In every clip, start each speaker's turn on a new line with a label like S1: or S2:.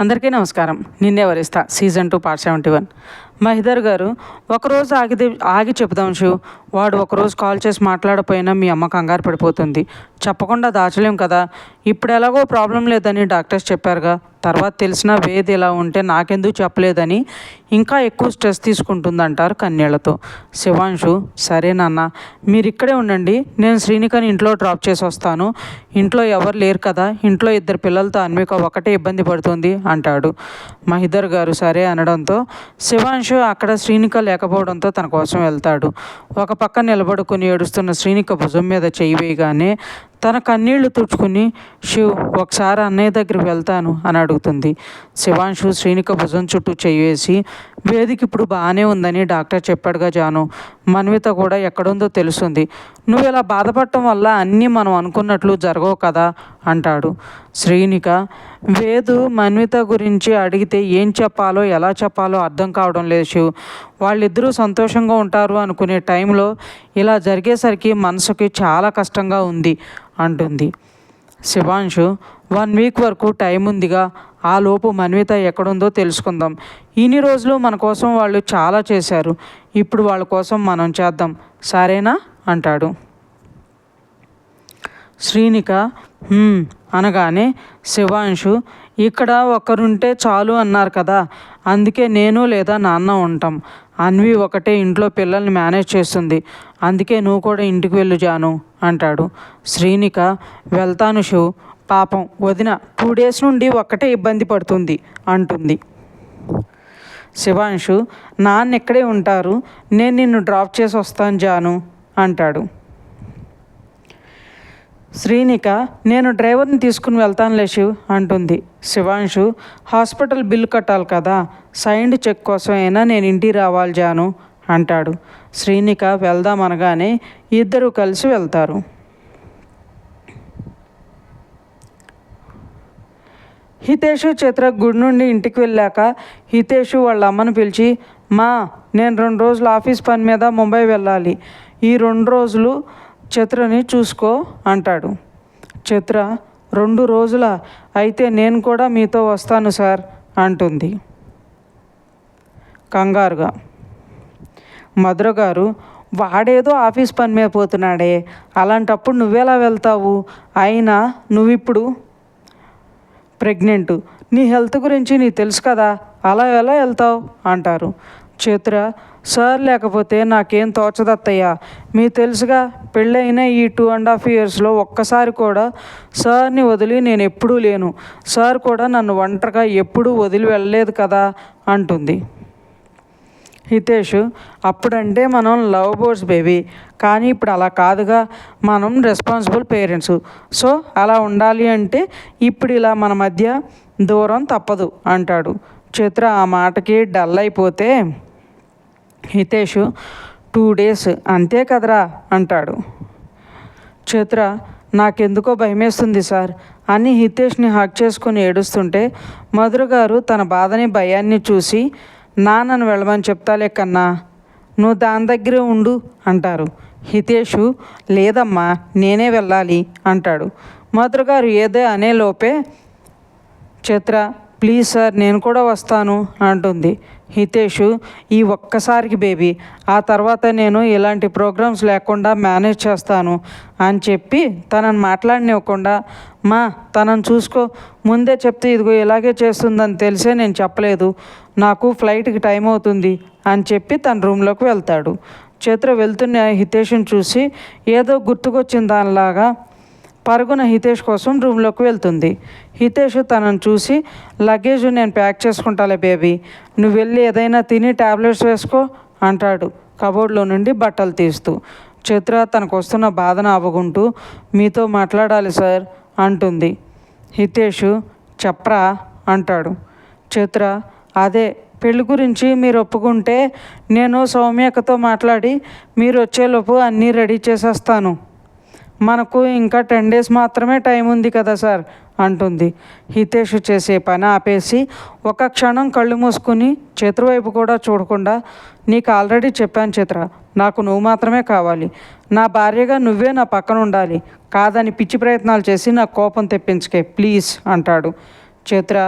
S1: అందరికీ నమస్కారం. నిన్నే వరిస్తా సీజన్ 2 పార్ట్ 71. మహిదర్ గారు ఒకరోజు ఆగి చెప్దాం షూ. వాడు ఒకరోజు కాల్ చేసి మాట్లాడపోయినా మీ అమ్మ కంగారు పడిపోతుంది. చెప్పకుండా దాచలేం కదా. ఇప్పుడు ఎలాగో ప్రాబ్లం లేదని డాక్టర్స్ చెప్పారుగా. తర్వాత తెలిసిన వేది ఇలా ఉంటే నాకెందుకు చెప్పలేదని ఇంకా ఎక్కువ స్ట్రెస్ తీసుకుంటుందంటారు కన్నీళ్లతో. శివాంశు, సరే నాన్న, మీరు ఇక్కడే ఉండండి, నేను శ్రీనికని ఇంట్లో డ్రాప్ చేసి వస్తాను. ఇంట్లో ఎవరు లేరు కదా, ఇంట్లో 2 పిల్లలతో అన్విక ఒకటే ఇబ్బంది పడుతుంది అంటాడు. మహిదర్ గారు సరే అనడంతో శివాంశు అక్కడ శ్రీనిక లేకపోవడంతో తన కోసం వెళ్తాడు. ఒక పక్క నిలబడుకుని ఏడుస్తున్న శ్రీనిక భుజం మీద చేయి వేయగానే తన కన్నీళ్లు తుడుచుకుని, శివ్ ఒకసారి అన్నయ్య దగ్గరికి వెళ్తాను అని అడుగుతుంది. శివాంశు శ్రీనిక భుజం చుట్టూ చేయి వేసి, వేదిక ఇప్పుడు బాగానే ఉందని డాక్టర్ చెప్పాడుగా జాను, మన్విత కూడా ఎక్కడుందో తెలుస్తుంది. నువ్వు ఇలా బాధపడటం వల్ల అన్నీ మనం అనుకున్నట్లు జరగవు కదా అంటాడు. శ్రీనిక వేదు మన్విత గురించి అడిగితే ఏం చెప్పాలో ఎలా చెప్పాలో అర్థం కావడం లేదు శివ్. వాళ్ళిద్దరూ సంతోషంగా ఉంటారు అనుకునే టైంలో ఇలా జరిగేసరికి మనసుకి చాలా కష్టంగా ఉంది అంటుంది. శివాంశు, 1 వీక్ వరకు టైం ఉందిగా, ఆ లోపు మన్విత ఎక్కడుందో తెలుసుకుందాం. ఇన్ని రోజులు మన కోసం వాళ్ళు చాలా చేశారు, ఇప్పుడు వాళ్ళ కోసం మనం చేద్దాం, సరేనా అంటాడు. శ్రీనిక అనగానే శివాంశు, ఇక్కడ ఒకరుంటే చాలు అన్నారు కదా, అందుకే నేను లేదా నాన్న ఉంటాం. అన్వి ఒకటే ఇంట్లో పిల్లల్ని మేనేజ్ చేస్తుంది, అందుకే నువ్వు కూడా ఇంటికి వెళ్ళు జాను అంటాడు. శ్రీనిక, వెళ్తాను శివ్, పాపం వదిన 2 డేస్ నుండి ఒక్కటే ఇబ్బంది పడుతుంది అంటుంది. శివాంశు, నాన్న ఇక్కడే ఉంటారు, నేను నిన్ను డ్రాప్ చేసి వస్తాను జాను అంటాడు. శ్రీనిక, నేను డ్రైవర్ని తీసుకుని వెళ్తానులే శివ్ అంటుంది. శివాంశు, హాస్పిటల్ బిల్లు కట్టాలి కదా, సైన్డ్ చెక్ కోసం అయినా నేను ఇంటికి రావాలి జాను అంటాడు. శ్రీనిక వెళ్దామనగానే ఇద్దరూ కలిసి వెళ్తారు. హితేషు చిత్ర గుడి నుండి ఇంటికి వెళ్ళాక హితేషు వాళ్ళ అమ్మను పిలిచి, మా, నేను 2 రోజులు ఆఫీస్ పని మీద ముంబై వెళ్ళాలి, ఈ 2 రోజులు చిత్రని చూసుకో అంటాడు. చిత్ర, 2 రోజుల అయితే నేను కూడా మీతో వస్తాను సార్ అంటుంది కంగారుగా. మధుర గారు, వాడేదో ఆఫీస్ పని మీద పోతున్నాడే, అలాంటప్పుడు నువ్వెలా వెళ్తావు, అయినా నువ్విప్పుడు ప్రెగ్నెంట్, నీ హెల్త్ గురించి నీకు తెలుసు కదా, అలా ఎలా వెళ్తావు అంటారు. చిత్ర, సార్ లేకపోతే నాకేం తోచదత్తయ్యా, మీకు తెలుసుగా, పెళ్ళైన ఈ 2.5 ఇయర్స్లో ఒక్కసారి కూడా సార్ని వదిలి నేను ఎప్పుడూ లేను, సార్ కూడా నన్ను ఒంటరిగా ఎప్పుడూ వదిలి వెళ్ళలేదు కదా అంటుంది. హితేష్, అప్పుడంటే మనం లవ్ బర్డ్స్ బేబీ, కానీ ఇప్పుడు అలా కాదుగా, మనం రెస్పాన్సిబుల్ పేరెంట్స్, సో అలా ఉండాలి అంటే ఇప్పుడు ఇలా మన మధ్య దూరం తప్పదు అంటాడు. చిత్ర ఆ మాటకి డల్ అయిపోతే, హితేష్, 2 డేస్ అంతే కదరా అంటాడు. చిత్ర, నాకెందుకో భయమేస్తుంది సార్ అని హితేష్ని హక్ చేసుకుని ఏడుస్తుంటే మధుర గారు తన బాధని భయాన్ని చూసి, నాన్నను వెళ్ళమని చెప్తాలే కన్నా, నువ్వు దాని దగ్గరే ఉండు అంటారు. హితేషు, లేదమ్మా నేనే వెళ్ళాలి అంటాడు. మధుర గారు ఏదో అనేలోపే చిత్ర, ప్లీజ్ సార్ నేను కూడా వస్తాను అంటుంది. హితేషు, ఈ ఒక్కసారికి బేబీ, ఆ తర్వాత నేను ఇలాంటి ప్రోగ్రామ్స్ లేకుండా మేనేజ్ చేస్తాను అని చెప్పి తనని మాట్లాడనివ్వకుండా, మా తనని చూసుకో, ముందే చెప్తే ఇదిగో ఇలాగే చేస్తుందని తెలిసే నేను చెప్పలేదు, నాకు ఫ్లైట్కి టైం అవుతుంది అని చెప్పి తన రూమ్లోకి వెళ్తాడు. చిత్ర వెళ్తున్న హితేష్ని చూసి ఏదో గుర్తుకొచ్చిన దానిలాగా పరుగున హితేష్ కోసం రూమ్లోకి వెళ్తుంది. హితేష్ తనను చూసి, లగేజ్ నేను ప్యాక్ చేసుకుంటాలే బేబీ, నువ్వు వెళ్ళి ఏదైనా తిని ట్యాబ్లెట్స్ వేసుకో అంటాడు కబోర్డ్లో నుండి బట్టలు తీస్తూ. చిత్ర తనకు వస్తున్న బాధను ఆపుకుంటూ, మీతో మాట్లాడాలి సార్ అంటుంది. హితేష్, చెప్పరా అంటాడు. చిత్ర, అదే పెళ్ళి గురించి మీరు ఒప్పుకుంటే నేను సౌమ్యకతో మాట్లాడి మీరు వచ్చేలోపు అన్నీ రెడీ చేసేస్తాను, మనకు ఇంకా 10 డేస్ మాత్రమే టైం ఉంది కదా సార్ అంటుంది. హితేష్ చేసే పని ఆపేసి ఒక క్షణం కళ్ళు మూసుకుని చిత్ర వైపు కూడా చూడకుండా, నీకు ఆల్రెడీ చెప్పాను చిత్ర, నాకు నువ్వు మాత్రమే కావాలి, నా భార్యగా నువ్వే నా పక్కన ఉండాలి, కాదని పిచ్చి ప్రయత్నాలు చేసి నా కోపం తెప్పించుకే ప్లీజ్ అంటాడు. చిత్ర,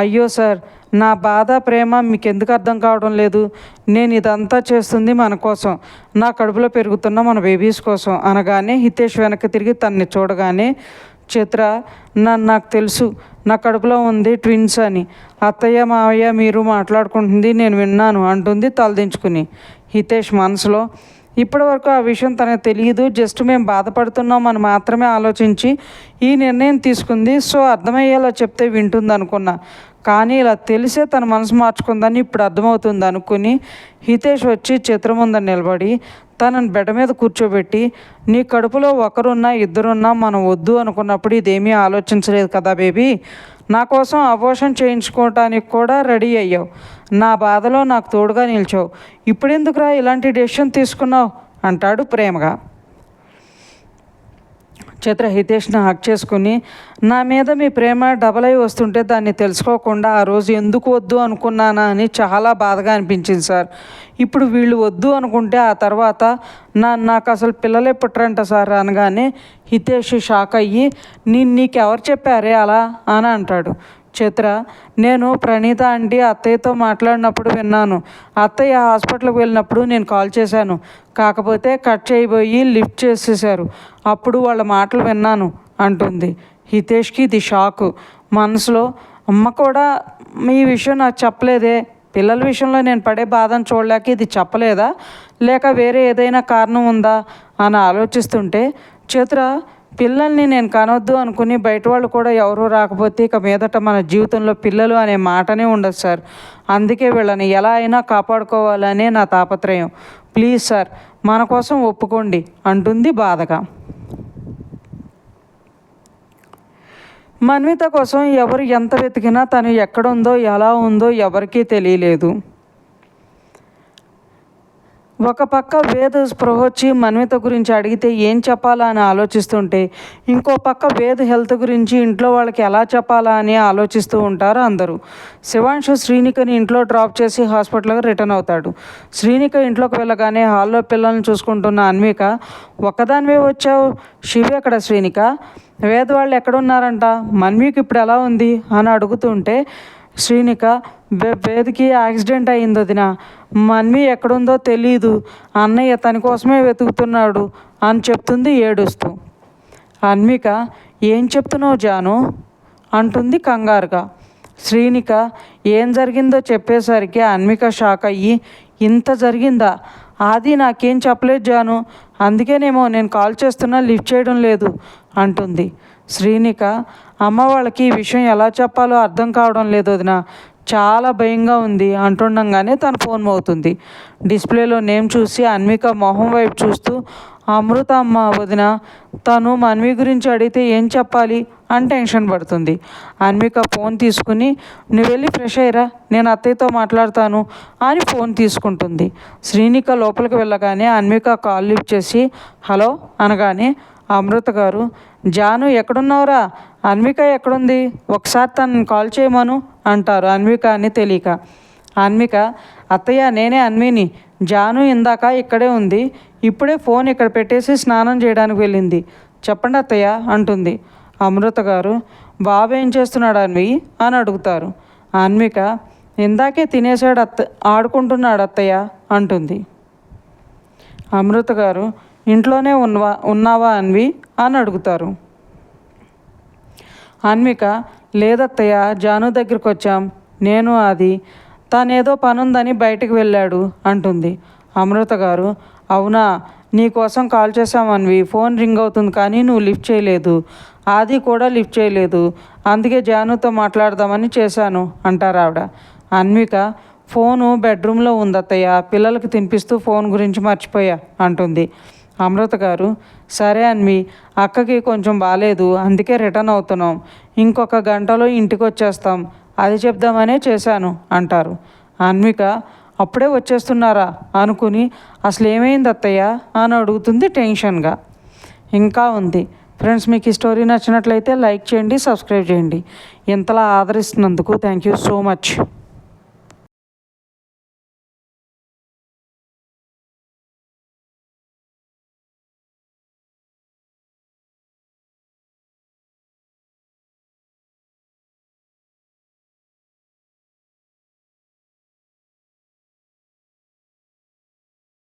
S1: అయ్యో సార్, నా బాధ ప్రేమ మీకు ఎందుకు అర్థం కావడం లేదు? నేను ఇదంతా చేస్తుంది మన కోసం, నా కడుపులో పెరుగుతున్న మన బేబీస్ కోసం అనగానే హితేష్ వెనక్కి తిరిగి తన్ని చూడగానే, చిత్ర, నాకు తెలుసు నా కడుపులో ఉంది ట్విన్స్ అని, అత్తయ్య మావయ్య మీరు మాట్లాడుకుంటుంది నేను విన్నాను అంటుంది తలదించుకుని. హితేష్ మనసులో, ఇప్పటి వరకు ఆ విషయం తనకు తెలియదు, జస్ట్ మేము బాధపడుతున్నాం అని మాత్రమే ఆలోచించి ఈ నిర్ణయం తీసుకుంది, సో అర్థమయ్యేలా చెప్తే వింటుంది అనుకున్నా, కానీ ఇలా తెలిసే తన మనసు మార్చుకుందని ఇప్పుడు అర్థమవుతుంది అనుకుని హితేష్ వచ్చి చిత్ర ముందర నిలబడి తనని బెడ్ మీద కూర్చోబెట్టి, నీ కడుపులో ఒకరున్నా ఇద్దరున్నా మనం వద్దు అనుకున్నప్పుడు ఇదేమీ ఆలోచించలేదు కదా బేబీ, నా కోసం అబోర్షన్ చేయించుకోవటానికి కూడా రెడీ అయ్యావు, నా బాధలో నాకు తోడుగా నిలిచావు, ఇప్పుడెందుకురా ఇలాంటి డెసిషన్ తీసుకున్నావు అంటాడు ప్రేమగా. చిత్ర హితేష్ని హక్ చేసుకుని, నా మీద మీ ప్రేమ డబల్ అయి వస్తుంటే దాన్ని తెలుసుకోకుండా ఆ రోజు ఎందుకు వద్దు అనుకున్నానా అని చాలా బాధగా అనిపించింది సార్. ఇప్పుడు వీళ్ళు వద్దు అనుకుంటే ఆ తర్వాత నాకు అసలు పిల్లలే పుట్టరంట సార్ అనగానే హితేష్ షాక్ అయ్యి, నీకెవరు చెప్పారే అలా అని అంటాడు. చిత్ర, నేను ప్రణీత ఆంటీ అత్తయ్యతో మాట్లాడినప్పుడు విన్నాను, అత్తయ్య హాస్పిటల్కి వెళ్ళినప్పుడు నేను కాల్ చేశాను, కాకపోతే కట్ చేయబోయి లిఫ్ట్ చేసేసారు, అప్పుడు వాళ్ళ మాటలు విన్నాను అంటుంది. హితేష్కి ఇది షాకు. మనసులో, అమ్మ కూడా ఈ విషయం నాకు చెప్పలేదే, పిల్లల విషయంలో నేను పడే బాధను చూడలేక ఇది చెప్పలేదా, లేక వేరే ఏదైనా కారణం ఉందా అని ఆలోచిస్తుంటే, చిత్ర, పిల్లల్ని నేను కనొద్దు అనుకుని బయట వాళ్ళు కూడా ఎవరూ రాకపోతే ఇక మీదట మన జీవితంలో పిల్లలు అనే మాటనే ఉండదు సార్, అందుకే వీళ్ళని ఎలా అయినా కాపాడుకోవాలనే నా తాపత్రయం, ప్లీజ్ సార్ మన కోసం ఒప్పుకోండి అంటుంది బాధగా. మన్విత కోసం ఎవరు ఎంత వెతికినా తను ఎక్కడుందో ఎలా ఉందో ఎవరికీ తెలియలేదు. ఒక పక్క వేద్ స్పృహ వచ్చి మన్విత గురించి అడిగితే ఏం చెప్పాలా అని ఆలోచిస్తుంటే, ఇంకో పక్క వేద్ హెల్త్ గురించి ఇంట్లో వాళ్ళకి ఎలా చెప్పాలా అని ఆలోచిస్తూ ఉంటారు అందరూ. శివాంశు శ్రీనికని ఇంట్లో డ్రాప్ చేసి హాస్పిటల్కి రిటర్న్ అవుతాడు. శ్రీనిక ఇంట్లోకి వెళ్ళగానే హాల్లో పిల్లల్ని చూసుకుంటున్న అన్విక, ఒక్కదానివే వచ్చావు, శివి ఎక్కడ శ్రీనిక, వేద్ వాళ్ళు ఎక్కడున్నారంట, మన్వికి ఇప్పుడు ఎలా ఉంది అని అడుగుతుంటే శ్రీనిక, వేద్కి యాక్సిడెంట్ అయింది వదిన, మన్వి ఎక్కడుందో తెలీదు, అన్నయ్య తన కోసమే వెతుకుతున్నాడు అని చెప్తుంది ఏడుస్తూ. అన్విక, ఏం చెప్తున్నావు జాను అంటుంది కంగారుగా. శ్రీనిక ఏం జరిగిందో చెప్పేసరికి అన్విక షాక్ అయ్యి, ఇంత జరిగిందా, ఆది నాకేం చెప్పలేదు జాను, అందుకేనేమో నేను కాల్ చేస్తున్నా లిఫ్ట్ చేయడం లేదు అంటుంది. శ్రీనిక, అమ్మ వాళ్ళకి ఈ విషయం ఎలా చెప్పాలో అర్థం కావడం లేదు వదిన, చాలా భయంగా ఉంది అంటుండగానే తన ఫోన్ మోగుతుంది. డిస్ప్లేలో నేమ్ చూసి అన్విక మొహం వైపు చూస్తూ, అమృత అమ్మ వదిన, తను మన్వి గురించి అడిగితే ఏం చెప్పాలి అని టెన్షన్ పడుతుంది. అన్విక ఫోన్ తీసుకుని, నువ్వు వెళ్ళి ఫ్రెష్ అయ్యరా, నేను అత్తయ్యతో మాట్లాడతాను అని ఫోన్ తీసుకుంటుంది. శ్రీనిక లోపలికి వెళ్ళగానే అన్విక కాల్ లిఫ్ట్ చేసి హలో అనగానే, అమృత గారు, జాను ఎక్కడున్నావురా, అన్విక ఎక్కడుంది, ఒకసారి తనని కాల్ చేయమను అంటారు అన్విక అని తెలియక. అన్విక, అత్తయ్య నేనే అన్విని, జాను ఇందాక ఇక్కడే ఉంది, ఇప్పుడే ఫోన్ ఇక్కడ పెట్టేసి స్నానం చేయడానికి వెళ్ళింది, చెప్పండి అత్తయ్య అంటుంది. అమృత గారు, బాబు ఏం చేస్తున్నాడు అన్వి అని అడుగుతారు. అన్విక, ఇందాకే తినేసాడు ఆడుకుంటున్నాడు అత్తయ్య అంటుంది. అమృత గారు, ఇంట్లోనే ఉన్నావా అన్వి అని అడుగుతారు. అన్విక, లేదత్తయ్య, జాను దగ్గరికి వచ్చాం, నేను అది, తనేదో పనుందని బయటికి వెళ్ళాడు అంటుంది. అమృత గారు, అవునా, నీకోసం కాల్ చేశాం అన్వి, ఫోన్ రింగ్ అవుతుంది కానీ నువ్వు లిఫ్ట్ చేయలేదు, ఆది కూడా లిఫ్ట్ చేయలేదు, అందుకే జానుతో మాట్లాడదామని చేశాను అంటారు ఆవిడ. అన్విక, ఫోను బెడ్రూమ్లో ఉందత్తయ్య, పిల్లలకి తినిపిస్తూ ఫోన్ గురించి మర్చిపోయా అంటుంది. అమృత గారు, సరే అన్వి, అక్కకి కొంచెం బాగాలేదు, అందుకే రిటర్న్ అవుతున్నాం, ఇంకొక గంటలో ఇంటికి వచ్చేస్తాం, అది చెప్దామనే చేశాను అంటారు. అన్విక, అప్పుడే వచ్చేస్తున్నారా అనుకుని, అసలు ఏమైంది అత్తయ్య అని అడుగుతుంది టెన్షన్గా. ఇంకా ఉంది ఫ్రెండ్స్, మీకు ఈ స్టోరీ నచ్చినట్లయితే లైక్ చేయండి, సబ్స్క్రైబ్ చేయండి. ఇంతలా ఆదరిస్తున్నందుకు థ్యాంక్ యూ సో మచ్.